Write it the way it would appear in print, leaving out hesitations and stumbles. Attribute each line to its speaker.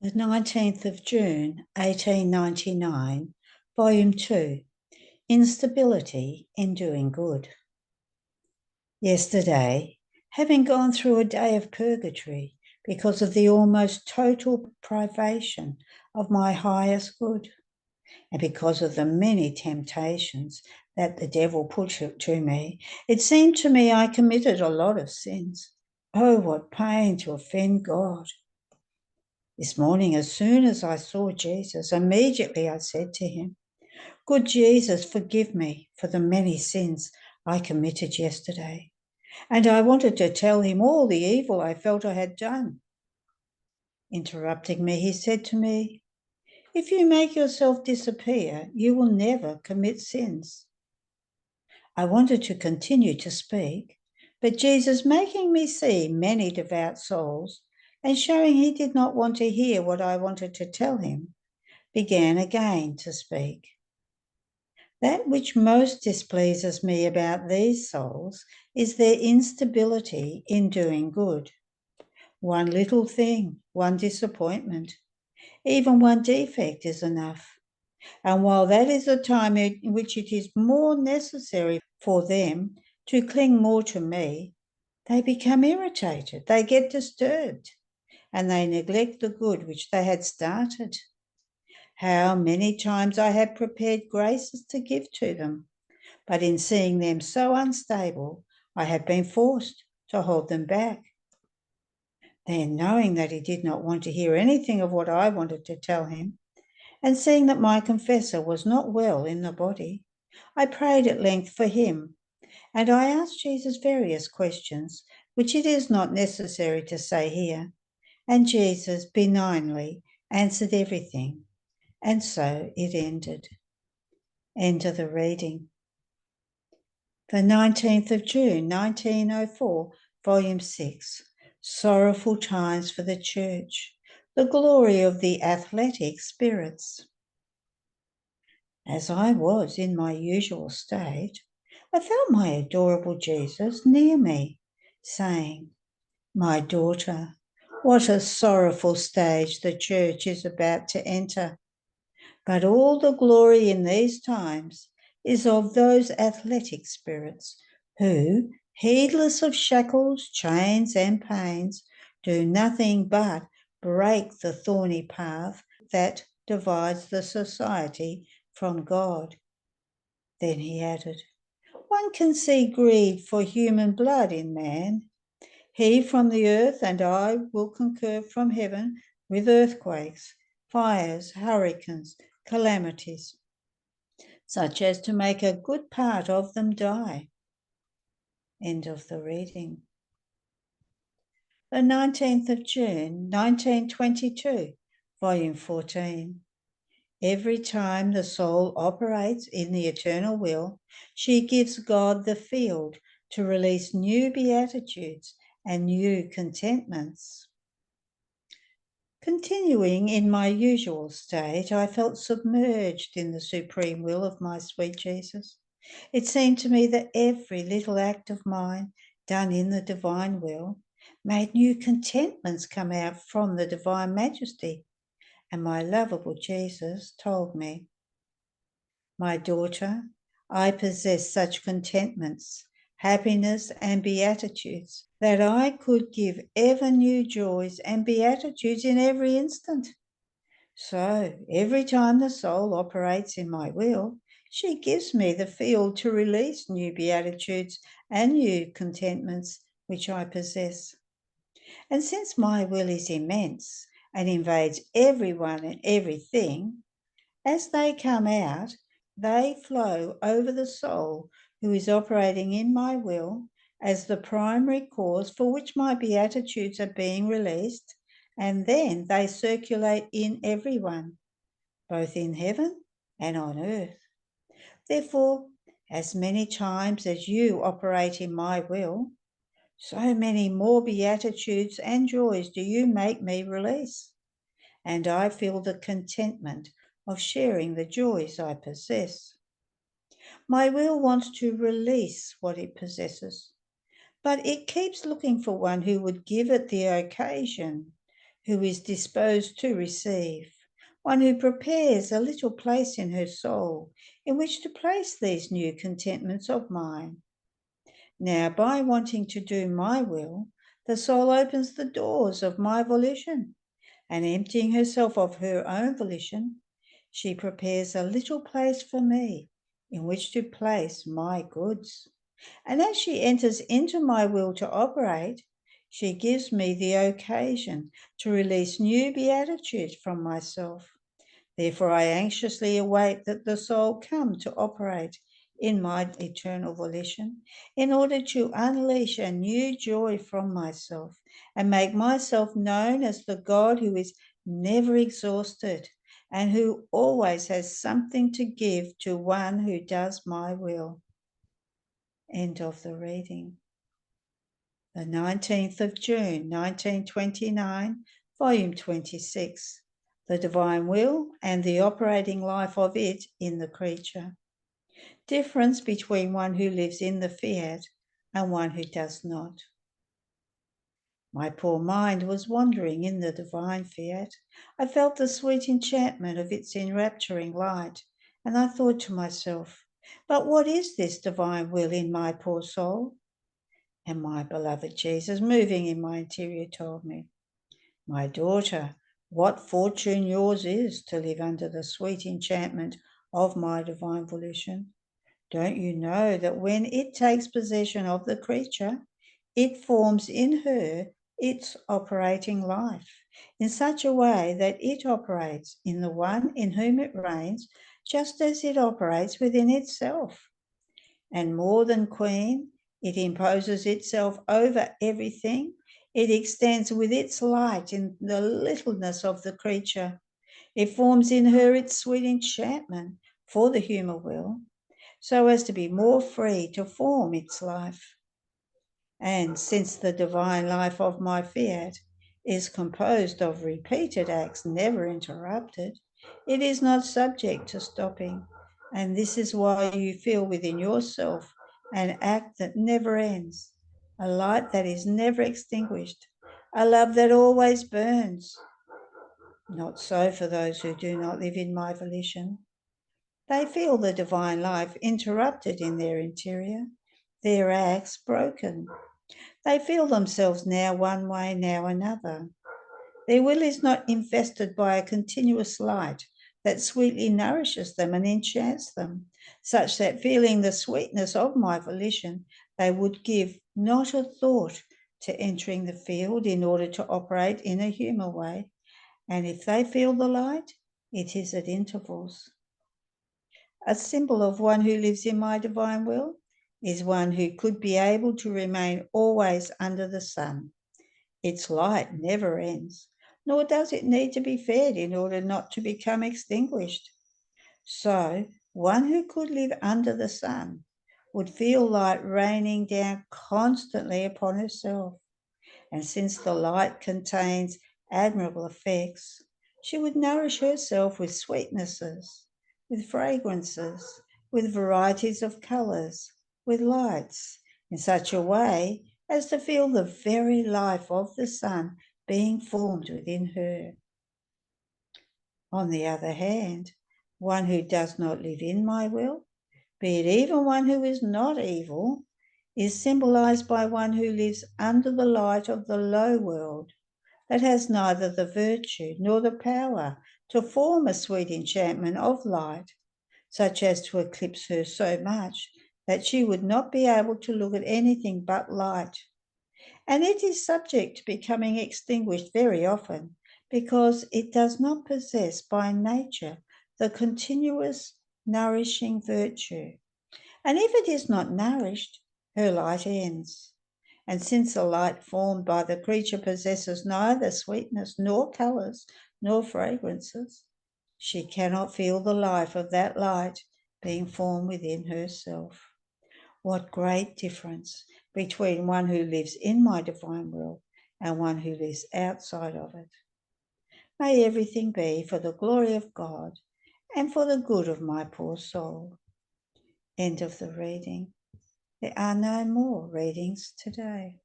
Speaker 1: The 19th of June, 1899, Volume 2, Instability in Doing Good. Yesterday, having gone through a day of purgatory because of the almost total privation of my highest good, and because of the many temptations that the devil put to me, it seemed to me I committed a lot of sins. Oh, what pain to offend God! This morning, as soon as I saw Jesus, immediately I said to him, "Good Jesus, forgive me for the many sins I committed yesterday." And I wanted to tell him all the evil I felt I had done. Interrupting me, he said to me, "If you make yourself disappear, you will never commit sins." I wanted to continue to speak, but Jesus, making me see many devout souls and showing he did not want to hear what I wanted to tell him, began again to speak. That which most displeases me about these souls is their instability in doing good. One little thing, one disappointment, even one defect is enough. And while that is a time in which it is more necessary for them to cling more to me, they become irritated, they get disturbed, and they neglect the good which they had started. How many times I have prepared graces to give to them, but in seeing them so unstable, I have been forced to hold them back. Then, knowing that he did not want to hear anything of what I wanted to tell him, and seeing that my confessor was not well in the body, I prayed at length for him, and I asked Jesus various questions, which it is not necessary to say here, and Jesus benignly answered everything, and so it ended. End of the reading. The 19th of June, 1904, Volume 6, Sorrowful Times for the Church, the Glory of the Athletic Spirits. As I was in my usual state, I felt my adorable Jesus near me, saying, "My daughter, what a sorrowful stage the Church is about to enter. But all the glory in these times is of those athletic spirits who, heedless of shackles, chains, and pains, do nothing but break the thorny path that divides the society from God." Then he added, "One can see greed for human blood in man. He from the earth, and I will concur from heaven with earthquakes, fires, hurricanes, calamities, such as to make a good part of them die." End of the reading. The 19th of June, 1922, Volume 14. Every time the soul operates in the eternal will, she gives God the field to release new beatitudes and new contentments. Continuing in my usual state, I felt submerged in the supreme will of my sweet Jesus. It seemed to me that every little act of mine, done in the divine will, made new contentments come out from the divine majesty. And my lovable Jesus told me, "My daughter, I possess such contentments, happiness, and beatitudes that I could give ever new joys and beatitudes in every instant. So every time the soul operates in my will, she gives me the field to release new beatitudes and new contentments which I possess. And since my will is immense and invades everyone and everything, as they come out, they flow over the soul who is operating in my will as the primary cause for which my beatitudes are being released, and then they circulate in everyone, both in heaven and on earth. Therefore, as many times as you operate in my will, so many more beatitudes and joys do you make me release, and I feel the contentment of sharing the joys I possess. My will wants to release what it possesses, but it keeps looking for one who would give it the occasion who is disposed to receive, one who prepares a little place in her soul in which to place these new contentments of mine. Now, by wanting to do my will, the soul opens the doors of my volition, and emptying herself of her own volition, she prepares a little place for me in which to place my goods. And as she enters into my will to operate, she gives me the occasion to release new beatitudes from myself. Therefore, I anxiously await that the soul come to operate in my eternal volition in order to unleash a new joy from myself and make myself known as the God who is never exhausted and who always has something to give to one who does my will. End of the reading. The 19th of June, 1929, Volume 26. The Divine Will and the Operating Life of it in the Creature. Difference between one who lives in the fiat and one who does not. My poor mind was wandering in the divine fiat. I felt the sweet enchantment of its enrapturing light, and I thought to myself, but what is this divine will in my poor soul? And my beloved Jesus, moving in my interior, told me, my daughter, what fortune yours is to live under the sweet enchantment of my divine volition. Don't you know that when it takes possession of the creature, it forms in her its operating life in such a way that it operates in the one in whom it reigns, just as it operates within itself. And more than queen, it imposes itself over everything. It extends with its light in the littleness of the creature. It forms in her its sweet enchantment for the human will, so as to be more free to form its life. And since the divine life of my fiat is composed of repeated acts never interrupted, it is not subject to stopping. And this is why you feel within yourself an act that never ends, a light that is never extinguished, a love that always burns. Not so for those who do not live in my volition. They feel the divine life interrupted in their interior, their acts broken. They feel themselves now one way, now another. Their will is not invested by a continuous light that sweetly nourishes them and enchants them, such that feeling the sweetness of my volition, they would give not a thought to entering the field in order to operate in a human way. And if they feel the light, it is at intervals. A symbol of one who lives in my divine will is one who could be able to remain always under the sun. Its light never ends, nor does it need to be fed in order not to become extinguished. So, one who could live under the sun would feel light raining down constantly upon herself. And since the light contains admirable effects, she would nourish herself with sweetnesses, with fragrances, with varieties of colours, with lights, in such a way as to feel the very life of the sun being formed within her. On the other hand, one who does not live in my will, be it even one who is not evil, is symbolized by one who lives under the light of the low world, that has neither the virtue nor the power to form a sweet enchantment of light, such as to eclipse her so much that she would not be able to look at anything but light. And it is subject to becoming extinguished very often, because it does not possess by nature the continuous nourishing virtue. And if it is not nourished, her light ends. And since the light formed by the creature possesses neither sweetness nor colours nor fragrances, she cannot feel the life of that light being formed within herself. What great difference between one who lives in my divine will and one who lives outside of it. May everything be for the glory of God and for the good of my poor soul. End of the reading. There are no more readings today.